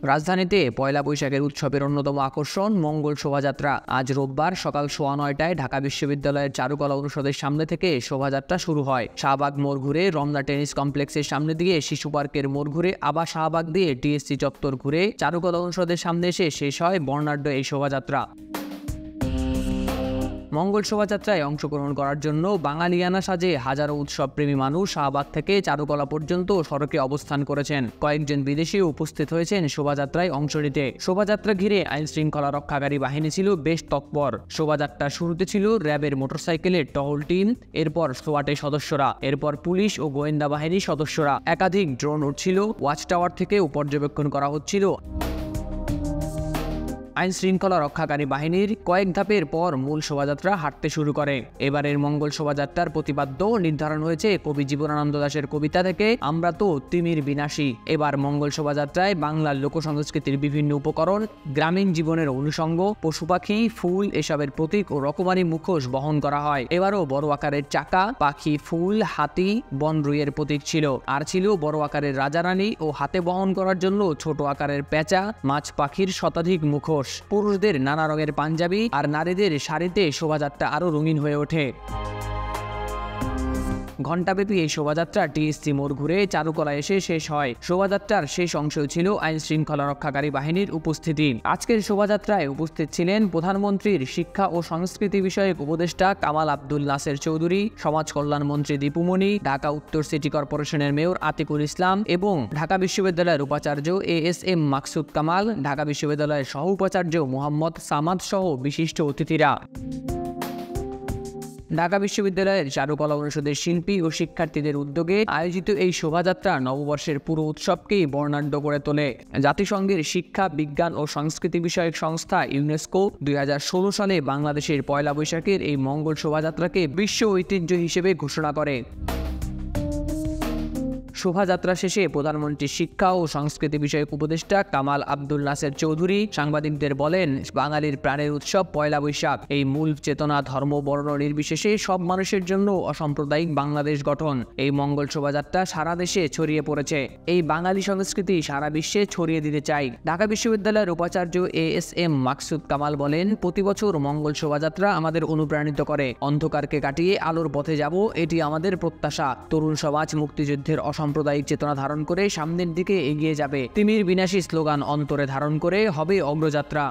রাজধানীতে পয়লা বৈশাখের উৎসবের অন্যতম আকর্ষণ মঙ্গল শোভাযাত্রা। আজ রোববার সকাল 9:15টায় ঢাকা বিশ্ববিদ্যালয়ের চারুকলা অনুষদের সামনে থেকে শোভাযাত্রা শুরু হয়। শাহবাগ মোড় ঘুরে রমনা টেনিস কমপ্লেক্সের সামনে দিয়ে শিশু পার্কের মোড় ঘুরে আবার শাহবাগ দিয়ে টিএসসি চত্বর ঘুরে চারুকলা অনুষদের সামনে এসে শেষ হয় বর্ণাঢ্য এই শোভাযাত্রা। মঙ্গল শোভাযাত্রায় অংশগ্রহণ করার জন্য বাঙালিয়ানা সাজে হাজারো উৎসবপ্রেমী মানুষ শাহবাগ থেকে চারুকলা পর্যন্ত সড়কে অবস্থান করেছেন। কয়েকজন বিদেশিও উপস্থিত হয়েছেন শোভাযাত্রায় অংশ নিতে। শোভাযাত্রা ঘিরে আইন শৃঙ্খলা রক্ষাকারী বাহিনী ছিল বেশ তৎপর। শোভাযাত্রার শুরুতে ছিল র্যাবের মোটরসাইকেলের টহল টিম, এরপর সোয়াটের সদস্যরা, এরপর পুলিশ ও গোয়েন্দা বাহিনীর সদস্যরা। একাধিক ড্রোন উঠছিল, ওয়াচ টাওয়ার থেকেও পর্যবেক্ষণ করা হচ্ছিল। আইন শৃঙ্খলা রক্ষাকারী বাহিনীর কয়েক ধাপের পর মূল শোভাযাত্রা হাঁটতে শুরু করে। এবারের মঙ্গল শোভাযাত্রার প্রতিপাদ্য নির্ধারণ হয়েছে কবি জীবনানন্দ দাশের কবিতা থেকে আমরা তো তিমির বিনাশী। এবার মঙ্গল শোভাযাত্রায় বাংলার লোকসংস্কৃতির বিভিন্ন উপকরণ, গ্রামীণ জীবনের অনুষঙ্গ, পশু পাখি, ফুল এসবের প্রতীক ও রকমারি মুখোশ বহন করা হয়। এবারও বড় আকারের চাকা, পাখি, ফুল, হাতি, বনরুইয়ের প্রতীক ছিল। আর ছিল বড় আকারের রাজারানী ও হাতে বহন করার জন্য ছোট আকারের পেঁচা, মাছ পাখির শতাধিক মুখোশ। পুরুষদের নানা রঙের পাঞ্জাবি আর নারীদের শাড়িতে শোভাযাত্রা আরো রঙিন হয়ে ওঠে। ঘণ্টাব্যাপী এই শোভাযাত্রা টিএসসি মোড় ঘুরে চারুকলা এসে শেষ হয়। শোভাযাত্রার শেষ অংশ ছিল আইন শৃঙ্খলা রক্ষাকারী বাহিনীর উপস্থিতি। আজকের শোভাযাত্রায় উপস্থিত ছিলেন প্রধানমন্ত্রীর শিক্ষা ও সংস্কৃতি বিষয়ক উপদেষ্টা কামাল আব্দুল নাসের চৌধুরী, সমাজ কল্যাণ মন্ত্রী দীপু মনি, ঢাকা উত্তর সিটি কর্পোরেশনের মেয়র আতিকুল ইসলাম এবং ঢাকা বিশ্ববিদ্যালয়ের উপাচার্য এএসএম মাকসুদ কামাল, ঢাকা বিশ্ববিদ্যালয়ের সহ উপাচার্য মোহাম্মদ সামাদ সহ বিশিষ্ট অতিথিরা। ঢাকা বিশ্ববিদ্যালয়ের চারুকলা অনুষদের শিল্পী ও শিক্ষার্থীদের উদ্যোগে আয়োজিত এই শোভাযাত্রা নববর্ষের পুরো উৎসবকেই বর্ণাঢ্য করে তোলে। জাতিসংঘের শিক্ষা, বিজ্ঞান ও সংস্কৃতি বিষয়ক সংস্থা ইউনেস্কো 2016 সালে বাংলাদেশের পয়লা বৈশাখের এই মঙ্গল শোভাযাত্রাকে বিশ্ব ঐতিহ্য হিসেবে ঘোষণা করে। শোভাযাত্রা শেষে প্রধানমন্ত্রীর শিক্ষা ও সংস্কৃতি বিষয়ক উপদেষ্টা কামাল আব্দুল নাসের চৌধুরী সাংবাদিকদের বলেন, বাঙালির প্রাণের উৎসব পয়লা বৈশাখ। এই মূল চেতনা ধর্ম বর্ণ নির্বিশেষে সব মানুষের জন্য অসাম্প্রদায়িক বাংলাদেশ গঠন। এই মঙ্গল শোভাযাত্রা সারা দেশে ছড়িয়ে পড়েছে। এই বাঙালি সংস্কৃতি সারা বিশ্বে ছড়িয়ে দিতে চাই। ঢাকা বিশ্ববিদ্যালয়ের উপাচার্য এএসএম মাকসুদ কামাল বলেন, প্রতি বছর মঙ্গল শোভাযাত্রা আমাদের অনুপ্রাণিত করে। অন্ধকারকে কাটিয়ে আলোর পথে যাব, এটি আমাদের প্রত্যাশা। তরুণ সমাজ মুক্তিযুদ্ধের সাম্প্রদায়িক চেতনা ধারণ করে সামনের দিকে এগিয়ে যাবে। তিমির বিনাশী স্লোগান অন্তরে ধারণ করে হবে অগ্রযাত্রা।